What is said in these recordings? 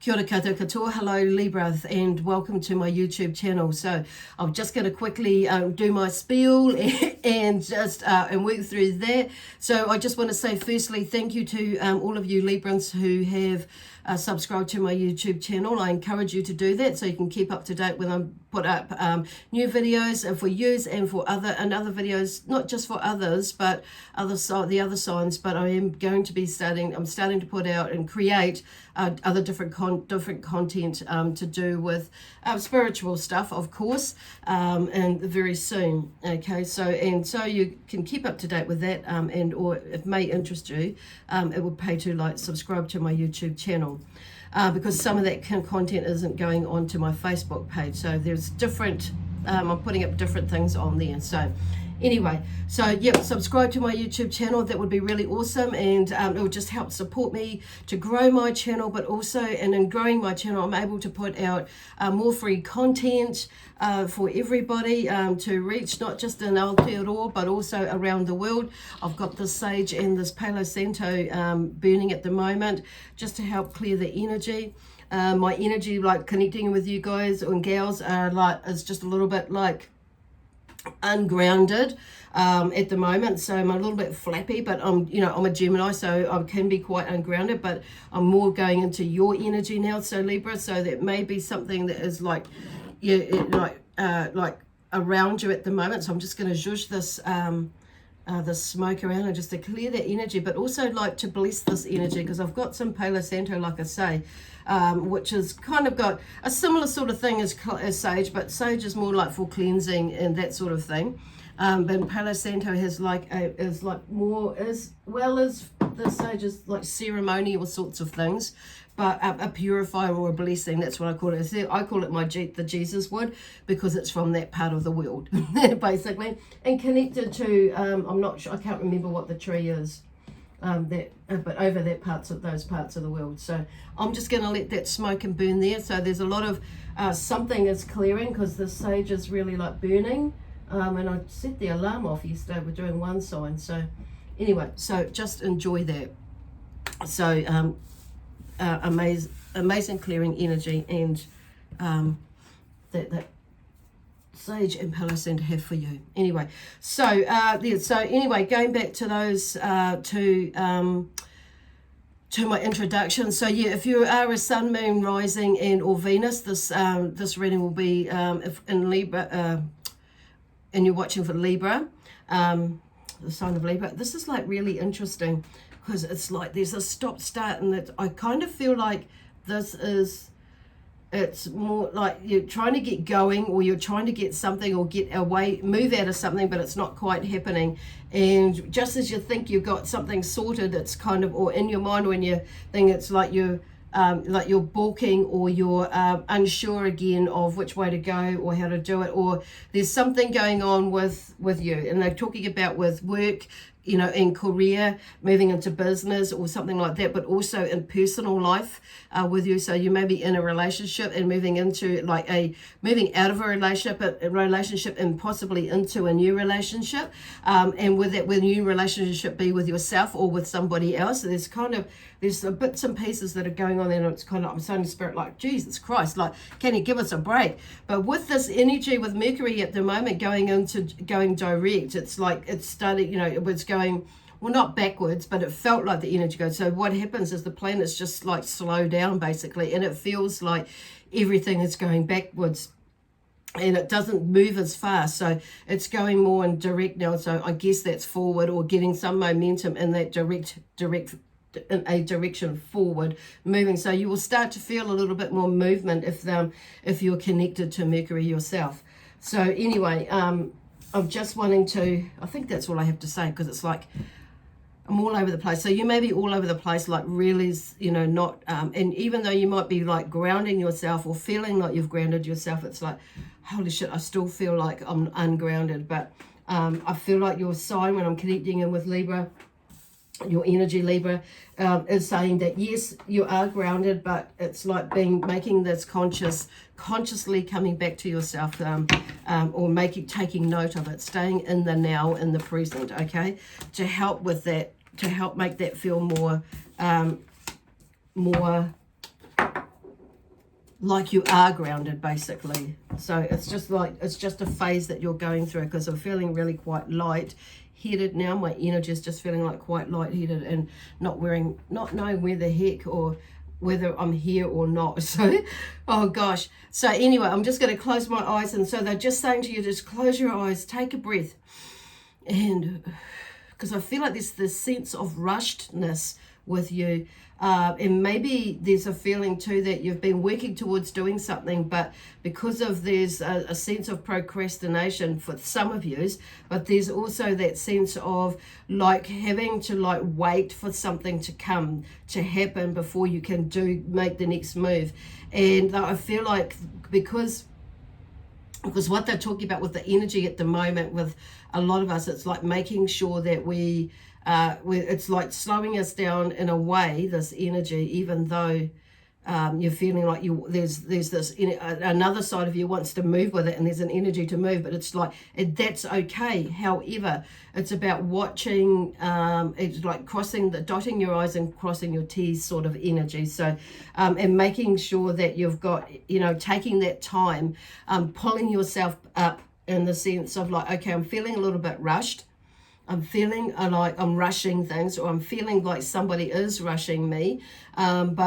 Kia ora koutou katoa, hello Libra, and welcome to my YouTube channel. So I'm just going to quickly do my spiel and just and work through that. So I just want to say firstly thank you to all of you Librans who have subscribed to my YouTube channel. I encourage you to do that so you can keep up to date when I put up new videos for yous and for other videos, not just for others but the other signs. But I am going to be I'm starting to put out and create other different content to do with spiritual stuff, of course, and very soon. Okay, so you can keep up to date with that, and or it may interest you. It would pay to subscribe to my YouTube channel. Because some of that content isn't going on to my Facebook page, so there's different I'm putting up different things on there. So anyway, so yep, subscribe to my YouTube channel. That would be really awesome, and it will just help support me to grow my channel. But also, and in growing my channel, I'm able to put out more free content for everybody to reach, not just in Aotearoa but also around the world. I've got this sage and this Palo Santo burning at the moment, just to help clear the energy. My energy, connecting with you guys and gals, is just a little bit ungrounded at the moment, so I'm a little bit flappy, but I'm a Gemini, so I can be quite ungrounded, but I'm more going into your energy now, so Libra, so that may be something that is around you at the moment. So I'm just going to zhuzh this smoke around and just to clear that energy, but also to bless this energy, because I've got some Palo Santo, like I say, which has kind of got a similar sort of thing as sage, but sage is more for cleansing and that sort of thing. But Palo Santo has more, as well as the sage, is ceremonial sorts of things, but a purifier or a blessing. That's what I call it. I call it the Jesus wood, because it's from that part of the world, basically, and connected to I'm not sure, I can't remember what the tree is. But over those parts of the world. So I'm just going to let that smoke and burn there. So there's a lot of something is clearing, because the sage is really burning. And I set the alarm off yesterday. We're doing one sign. So anyway, so just enjoy that. So amazing clearing energy, and that sage and Palo Santo have for you. Anyway, so anyway, going back to those to my introduction. So yeah, if you are a sun, moon, rising, and or Venus, this reading will be if in Libra, and you're watching for Libra, the sign of Libra. This is really interesting, because it's there's a stop start, and that I kind of feel like this is. It's more you're trying to get going, or you're trying to get something, or get away, move out of something, but it's not quite happening. And just as you think you've got something sorted, it's kind of, or in your mind when you think it's you're balking, or you're unsure again of which way to go or how to do it, or there's something going on with you. And they're talking about with work, in career, moving into business or something like that, but also in personal life with you. So you may be in a relationship and moving into moving out of a relationship and possibly into a new relationship. And with that, with new relationship be with yourself or with somebody else. So there's bits and pieces that are going on there, and it's I'm saying to Spirit, Jesus Christ, can you give us a break? But with this energy with Mercury at the moment going direct, it's it's starting, it was going, well, not backwards, but it felt like the energy goes. So what happens is the planets just slow down basically, and it feels like everything is going backwards, and it doesn't move as fast. So it's going more in direct now. So I guess that's forward, or getting some momentum in that direct in a direction forward moving. So you will start to feel a little bit more movement if you're connected to Mercury yourself. So anyway, I'm just wanting to, I think that's all I have to say, because it's I'm all over the place. So you may be all over the place, really, not, and even though you might be grounding yourself or feeling like you've grounded yourself, it's holy shit, I still feel like I'm ungrounded. But I feel like your sign, when I'm connecting in with Libra, your energy Libra, is saying that yes, you are grounded, but it's making this consciously coming back to yourself, or taking note of it, staying in the now, in the present, okay, to help with that, to help make that feel more like you are grounded, basically. So it's just like, it's just a phase that you're going through, because I'm feeling really quite light-headed now. My energy is just feeling like quite light-headed and not knowing where the heck or whether I'm here or not. So, oh gosh. So anyway, I'm just going to close my eyes. And so they're just saying to you, just close your eyes, take a breath. And because I feel like there's this sense of rushedness with you. And maybe there's a feeling too that you've been working towards doing something, but because of there's a sense of procrastination for some of you, but there's also that sense of like having to like wait for something to come to happen before you can make the next move. And I feel like because what they're talking about with the energy at the moment with a lot of us, it's like making sure that it's like slowing us down in a way, this energy, even though you're feeling like there's this another side of you wants to move with it, and there's an energy to move, but it's like that's okay. However, it's about watching, it's like dotting your I's and crossing your T's sort of energy. So and making sure that you've got, taking that time, pulling yourself up in the sense of like, okay, I'm feeling a little bit rushed. I'm feeling like I'm rushing things, or I'm feeling like somebody is rushing me. And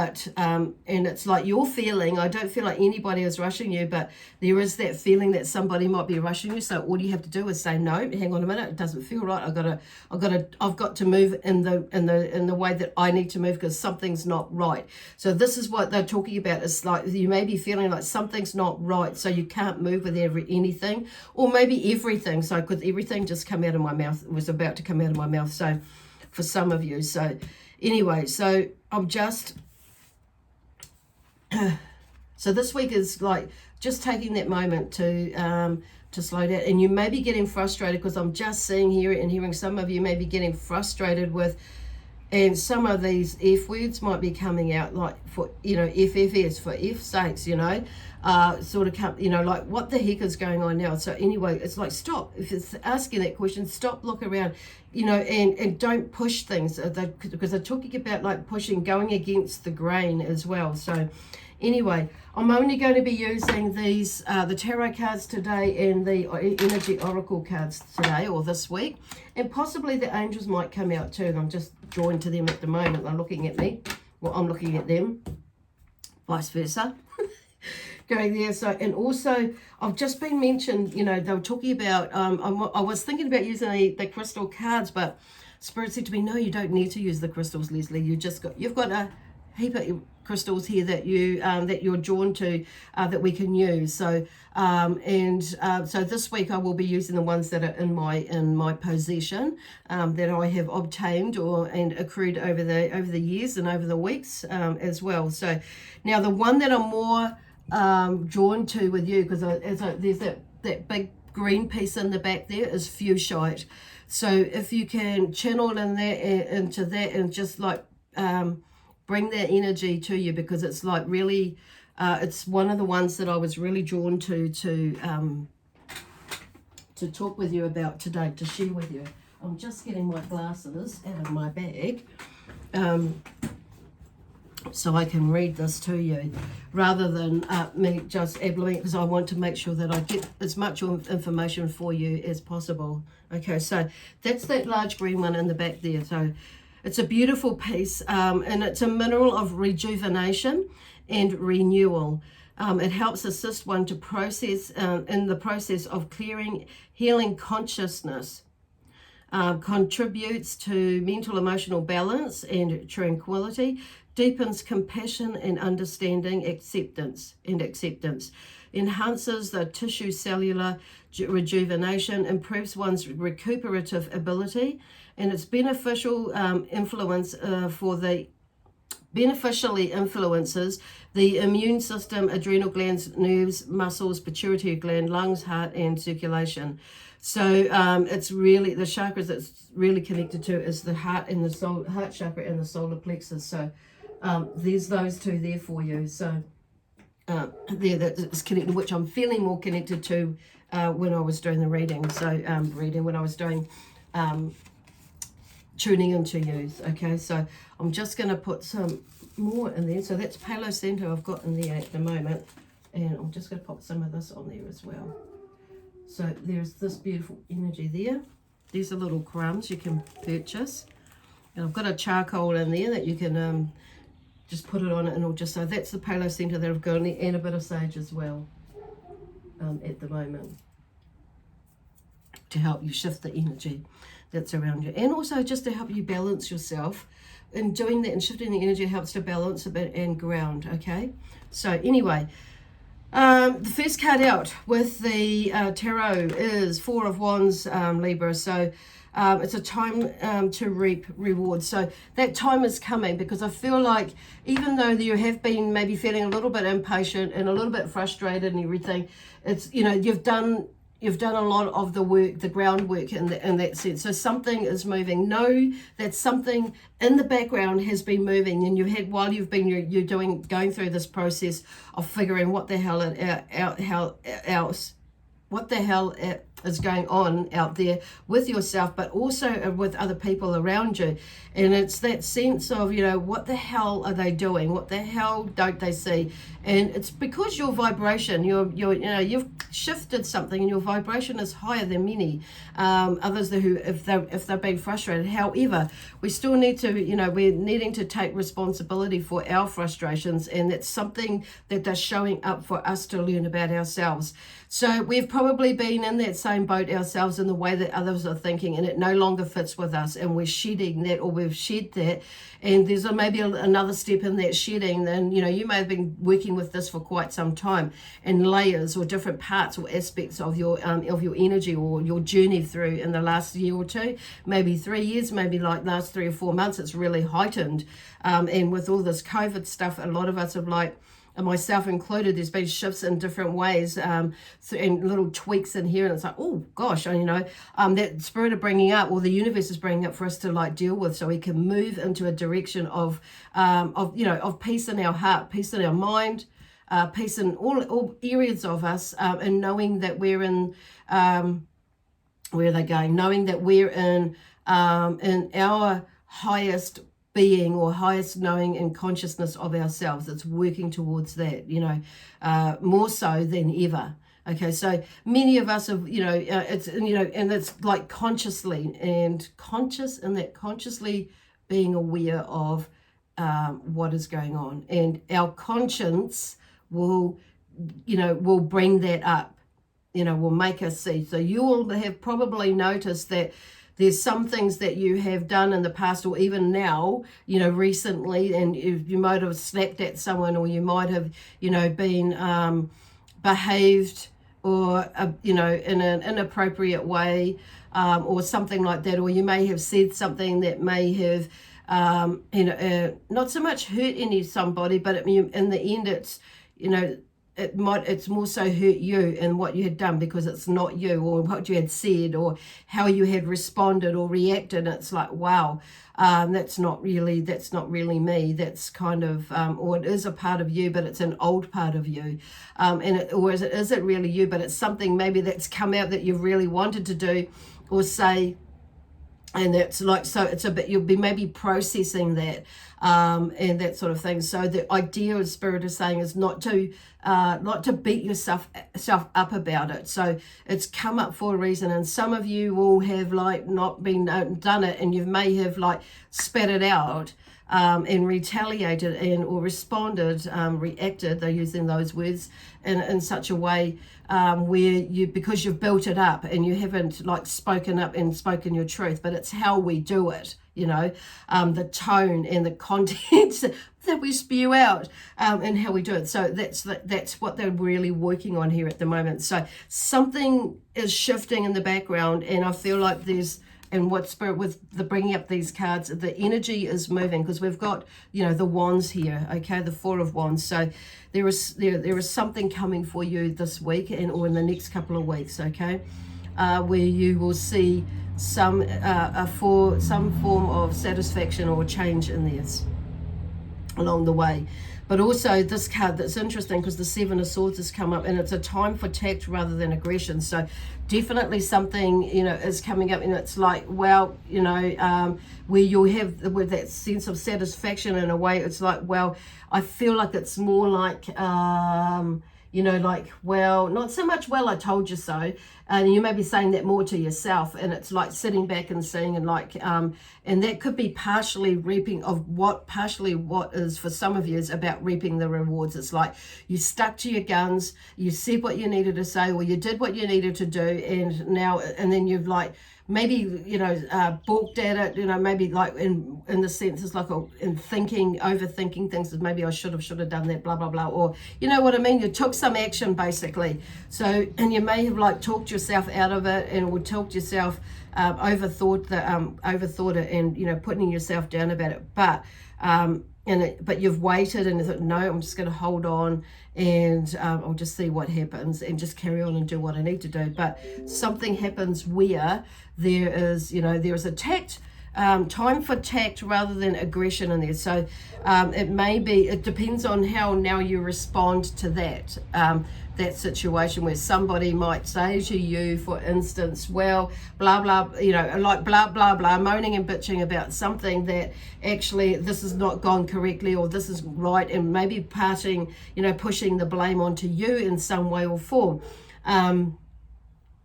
it's like you're feeling, I don't feel like anybody is rushing you, but there is that feeling that somebody might be rushing you. So all you have to do is say, no, hang on a minute, it doesn't feel right. I've got to move in the way that I need to move, because something's not right. So this is what they're talking about. It's like you may be feeling like something's not right, so you can't move with anything, or maybe everything. So could everything just come out of my mouth? It was about to come out of my mouth. So for some of you, so anyway, so I'm just so this week is like just taking that moment to slow down. And you may be getting frustrated, because I'm just seeing here and hearing some of you may be getting frustrated with, and some of these F words might be coming out, like for, FFS, for F sakes, sort of come, like what the heck is going on now? So anyway, it's like, stop. If it's asking that question, stop, look around, and don't push things, because they're talking about like pushing, going against the grain as well. So anyway, I'm only going to be using these, the tarot cards today and the energy oracle cards today or this week, and possibly the angels might come out too. And I'm just drawn to them at the moment. They're looking at me. Well, I'm looking at them, vice versa. Going there. So, and also I've just been mentioned, they were talking about, I was thinking about using the crystal cards, but Spirit said to me, no, you don't need to use the crystals, Lesley. You've got a heap of crystals here that you're drawn to, that we can use. So so this week I will be using the ones that are in my possession, that I have obtained and accrued over the years and over the weeks, as well. So now the one that I'm more drawn to with you, because there's that big green piece in the back there, is fusite. So if you can channel into that and just like bring that energy to you, because it's like really it's one of the ones that I was really drawn to talk with you about today, to share with you. I'm just getting my glasses out of my bag, so I can read this to you, rather than me just abbling, because I want to make sure that I get as much information for you as possible. Okay, so that's that large green one in the back there. So it's a beautiful piece, and it's a mineral of rejuvenation and renewal. It helps assist one to process, in the process of clearing, healing consciousness. Contributes to mental emotional balance and tranquility, deepens compassion and understanding, acceptance, enhances the tissue cellular rejuvenation, improves one's recuperative ability, and its beneficially influences the immune system, adrenal glands, nerves, muscles, pituitary gland, lungs, heart, and circulation. So it's really, the chakras it's really connected to is the heart and the soul, heart chakra and the solar plexus. So there's those two there for you. So there, that is connected, which I'm feeling more connected to when I was doing the reading. So when I was doing tuning into you. Okay, so I'm just going to put some more in there. So that's Palo Santo I've got in there at the moment. And I'm just going to pop some of this on there as well. So there's this beautiful energy there. These are little crumbs you can purchase. And I've got a charcoal in there that you can just put it on it, and it'll just, so that's the Palo Santo that I've got in there, and a bit of sage as well at the moment, to help you shift the energy that's around you, and also just to help you balance yourself. And doing that and shifting the energy helps to balance a bit and ground. Okay, so anyway, the first card out with the tarot is Four of Wands, Libra. So it's a time to reap rewards. So that time is coming, because I feel like even though you have been maybe feeling a little bit impatient and a little bit frustrated and everything, it's, you know, you've done a lot of the work, the groundwork in that sense. So something is moving. Know that something in the background has been moving, and you've had, while you've been going through this process of figuring what the hell is going on out there with yourself, but also with other people around you. And it's that sense of, you know, what the hell are they doing? What the hell don't they see? And it's because your vibration, you've shifted something, and your vibration is higher than many others who, if they've been frustrated. However, we still need to, you know, we're needing to take responsibility for our frustrations, and that's something that is showing up for us to learn about ourselves. So we've probably been in that same boat ourselves in the way that others are thinking, and it no longer fits with us, and we're shedding that, or we've shed that. And there's maybe another step in that shedding. Then, you know, you may have been working with this for quite some time, and layers or different parts or aspects of your energy or your journey through in the last year or two, maybe 3 years, maybe like last 3 or 4 months, it's really heightened. And with all this COVID stuff, a lot of us have, like, and myself included, there's been shifts in different ways, and little tweaks in here, and it's like, oh gosh, you know, that spirit of bringing up, or the universe is bringing up for us to, like, deal with, so we can move into a direction of peace in our heart, peace in our mind, peace in all areas of us, and knowing that we're in, where are they going? Knowing that we're in our highest being, or highest knowing and consciousness of ourselves. It's working towards that, you know, more so than ever. Okay, so many of us have, you know, it's, you know, and it's like consciously being aware of what is going on, and our conscience will bring that up, you know, will make us see. So you will have probably noticed that there's some things that you have done in the past, or even now, you know, recently, and you might have snapped at someone, or you might have, you know, been behaved, or, you know, in an inappropriate way, or something like that. Or you may have said something that may have, not so much hurt somebody, but in the end, it's, you know, it's more so hurt you and what you had done, because it's not you, or what you had said, or how you had responded or reacted. It's like, wow, that's not really me. That's kind of, or it is a part of you, but it's an old part of you. Is it really you, but it's something maybe that's come out that you've really wanted to do or say. And that's like, so it's a bit, you'll be maybe processing that, and that sort of thing. So the idea of Spirit is saying is not to beat yourself up about it. So it's come up for a reason, and some of you will have, like, not been done it, and you may have, like, spat it out, and retaliated or responded, reacted, they're using those words, in such a way where because you've built it up and you haven't, like, spoken up and spoken your truth. But it's how we do it, you know, the tone and the content that we spew out, and how we do it. So that's what they're really working on here at the moment. So something is shifting in the background, and I feel like and what Spirit, with the bringing up these cards, the energy is moving, because we've got, you know, the wands here, okay, the Four of Wands. So there is something coming for you this week, or in the next couple of weeks, okay, where you will see some form of satisfaction or change in this. along the way. But also this card that's interesting because the Seven of Swords has come up, and it's a time for tact rather than aggression. So definitely something, you know, is coming up, and it's like, well, you know, where you'll have with that sense of satisfaction in a way. It's like, well, I feel like it's more like, you know, like, well, not so much, well, I told you so. And you may be saying that more to yourself, and it's like sitting back and seeing, and like, and that could be partially reaping of what is for some of you is about reaping the rewards. It's like you stuck to your guns, you said what you needed to say, or you did what you needed to do, and now, and then you've like, maybe, you know, balked at it, you know, maybe like in the sense it's like in thinking, overthinking things, as maybe I should have done that, blah, blah, blah, or you know what I mean? You took some action basically. So, and you may have like talked yourself out of it, and would talked yourself, overthought it, and, you know, putting yourself down about it. But, but you've waited and thought, no, I'm just going to hold on, and I'll just see what happens and just carry on and do what I need to do. But something happens where there is, you know, there is a tact, time for tact rather than aggression in there. So it may be, it depends on how now you respond to that, that situation where somebody might say to you, for instance, well, blah, blah, you know, like blah, blah, blah, moaning and bitching about something that actually this has not gone correctly, or this is right, and maybe parting, you know, pushing the blame onto you in some way or form.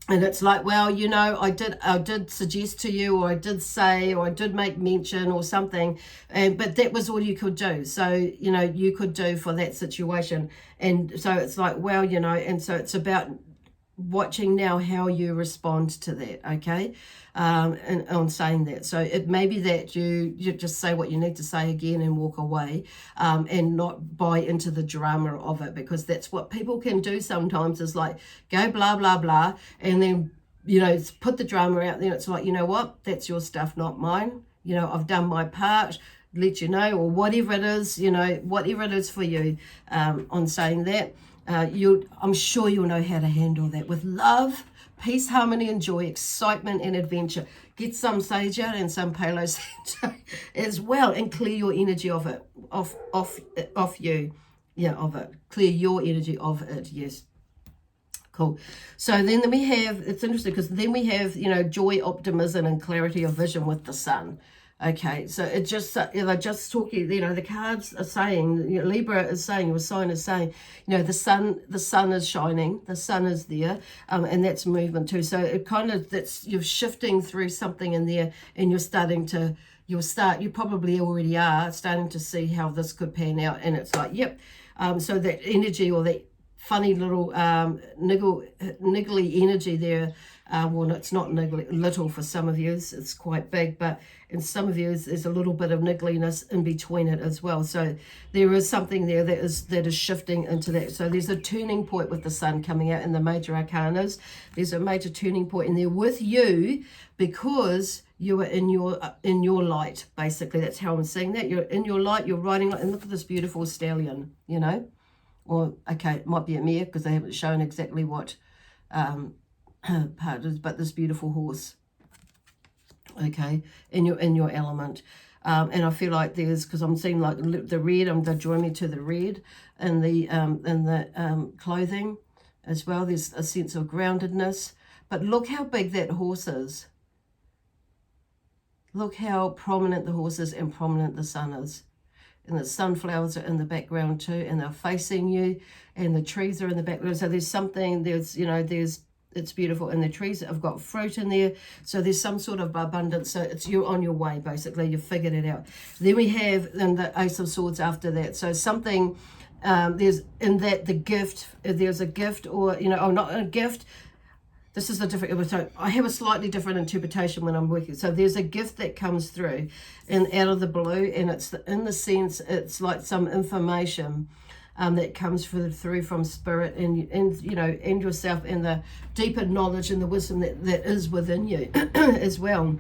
And it's like, well, you know, I did suggest to you, or I did say, or I did make mention or something, but that was all you could do. So, you know, you could do for that situation. And so it's like, well, you know, and so it's about watching now how you respond to that, okay? And on saying that. So it may be that you just say what you need to say again and walk away, and not buy into the drama of it, because that's what people can do sometimes, is like go blah, blah, blah, and then, you know, put the drama out there. It's like, you know what, that's your stuff, not mine. You know, I've done my part, let you know, or whatever it is, you know, whatever it is for you, on saying that. I'm sure you'll know how to handle that with love, peace, harmony, and joy, excitement, and adventure. Get some sage out and some palo sage as well, and clear your energy of it, off you. Yeah, of it. Clear your energy of it, yes. Cool. So then we have, it's interesting because then we have, you know, joy, optimism, and clarity of vision with the sun. Okay, so it just, they're just talking, you know, the cards are saying, you know, Libra is saying, your sign is saying, you know, the sun is shining, the sun is there, and that's movement too. So it kind of, you're shifting through something in there, and you probably already are starting to see how this could pan out. And it's like, yep, so that energy, or that funny little niggly energy there, well, it's not little for some of you, it's quite big, but in some of you there's a little bit of niggliness in between it as well. So there is something there that is shifting into that. So there's a turning point with the sun coming out in the major arcanas. There's a major turning point in there with you, because you are in your light, basically. That's how I'm seeing that. You're in your light, you're riding, and look at this beautiful stallion, you know. Or, okay, it might be a mare because they haven't shown exactly what part it is, but this beautiful horse, okay, in your element. And I feel like there's, because I'm seeing like the red, they're drawing me to the red and the clothing as well. There's a sense of groundedness. But look how big that horse is. Look how prominent the horse is and prominent the sun is. And the sunflowers are in the background too, and they're facing you, and the trees are in the background. So there's something, it's beautiful, and the trees have got fruit in there. So there's some sort of abundance. So you're on your way, basically. You've figured it out. Then we have the Ace of Swords after that. So something, there's in that the gift, there's a gift, or, you know, oh, not a gift. This is a different, so I have a slightly different interpretation when I'm working. So there's a gift that comes through and out of the blue, and it's in the sense, it's like some information that comes through from spirit, and you know, and yourself, and the deeper knowledge and the wisdom that is within you as well.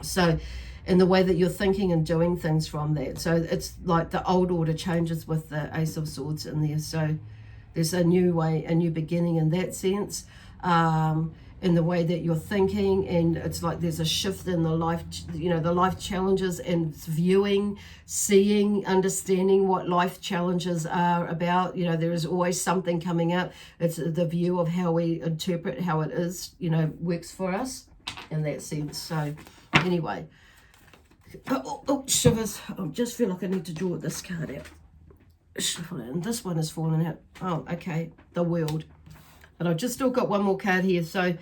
So in the way that you're thinking and doing things from that. So it's like the old order changes with the Ace of Swords in there. So there's a new way, a new beginning in that sense. And in the way that you're thinking, and it's like there's a shift in the life, the life challenges, and viewing, seeing, understanding what life challenges are about. There is always something coming up. It's the view of how we interpret how it is, works for us in that sense. So anyway, shivers. I just feel like I need to draw this card out. And this one is falling out. Oh, okay, the World. But I've just still got one more card here. So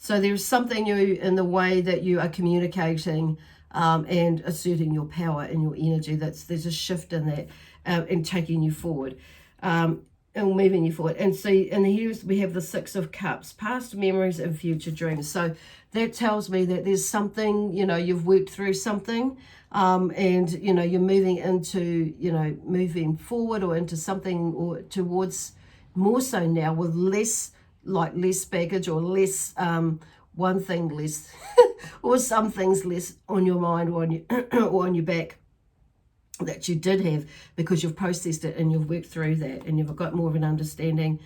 there's something new in the way that you are communicating and asserting your power and your energy. There's a shift in that and taking you forward and moving you forward. And here we have the Six of Cups, past memories and future dreams. So that tells me that there's something, you've worked through something and, you're moving into, moving forward or into something or towards more so now with less baggage or less one thing less or some things less on your mind or on your back that you did have, because you've processed it and you've worked through that and you've got more of an understanding.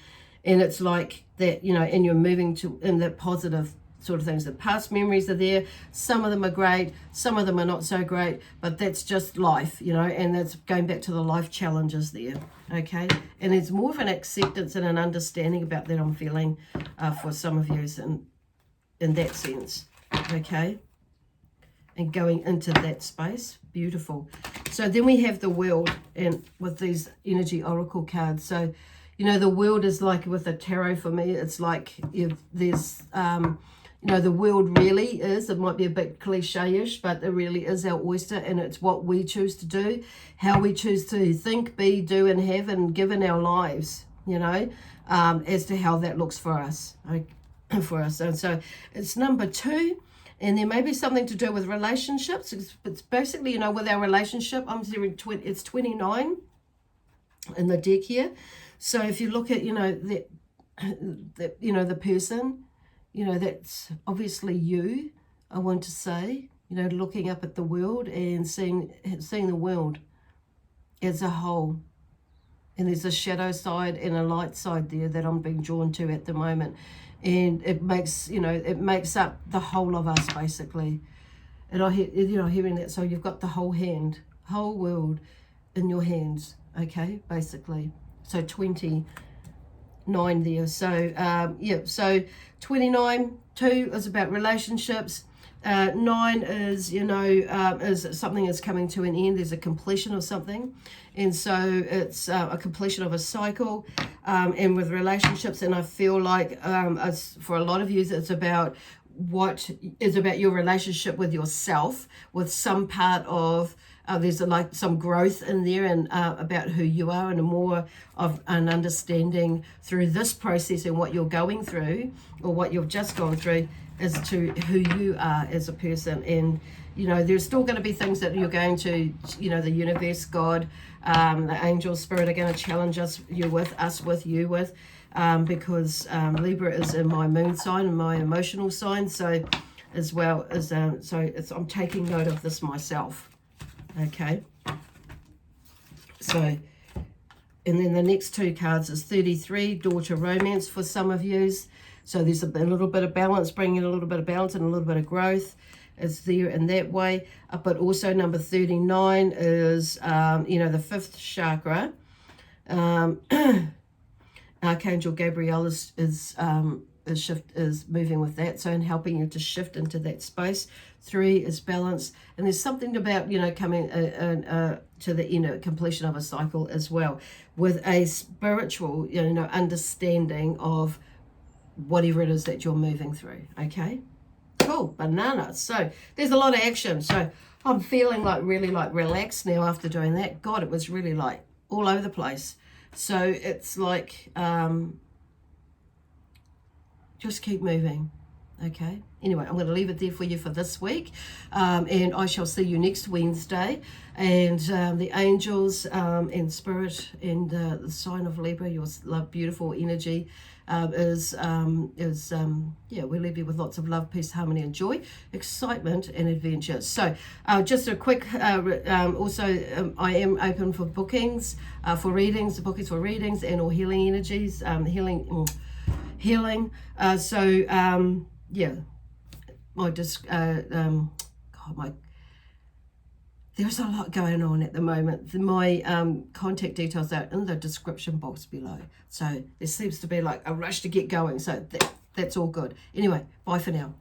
And it's like that, and you're moving to in the positive sort of things. The past memories are there. Some of them are great, some of them are not so great, but that's just life, and that's going back to the life challenges there. Okay, and it's more of an acceptance and an understanding about that I'm feeling for some of you in that sense. Okay, and going into that space. Beautiful. So then we have the World, and with these energy oracle cards. So the World is like, with the tarot for me, it's like there's the world really is, it might be a bit cliche-ish, but it really is our oyster, and it's what we choose to do, how we choose to think, be, do, and have, and give in our lives, as to how that looks for us. And so it's number 2, and there may be something to do with relationships. It's basically, with our relationship, I'm hearing it's 29 in the deck here. So if you look at, the person, that's obviously you, I want to say, looking up at the world and seeing the world as a whole. And there's a shadow side and a light side there that I'm being drawn to at the moment. And it makes, it makes up the whole of us, basically. And hearing that, so you've got the whole world in your hands, okay, basically. So 29 there. So so 29, 2 is about relationships. 9 is is something is coming to an end. There's a completion of something, and so it's a completion of a cycle. And with relationships, and I feel like for a lot of you, it's about your relationship with yourself, with some part of there's some growth in there, and about who you are, and more of an understanding through this process and what you're going through, or what you've just gone through, as to who you are as a person. And there's still going to be things that you're going to, the universe, God, the angel spirit are going to challenge you with, because Libra is in my moon sign and my emotional sign, so as well as I'm taking note of this myself. Okay, so, and then the next 2 cards is 33, daughter romance for some of yous. So there's a little bit of balance, bringing a little bit of balance and a little bit of growth is there in that way. But also number 39 is, the 5th chakra. Archangel Gabriel is moving with that, so in helping you to shift into that space. 3 is balance, and there's something about coming to the completion of a cycle as well, with a spiritual understanding of whatever it is that you're moving through. Okay, cool, bananas. So there's a lot of action. So I'm feeling really relaxed now after doing that. God, it was really all over the place. So it's like just keep moving. Okay, anyway, I'm going to leave it there for you for this week, and I shall see you next Wednesday. And the angels and spirit and the sign of Libra, your love, beautiful energy, we leave you with lots of love, peace, harmony, and joy, excitement, and adventure. So just a quick, also I am open for bookings for readings, and or healing energies, healing. yeah, there's a lot going on at the moment. My contact details are in the description box below. So there seems to be like a rush to get going. So that's all good. Anyway, bye for now.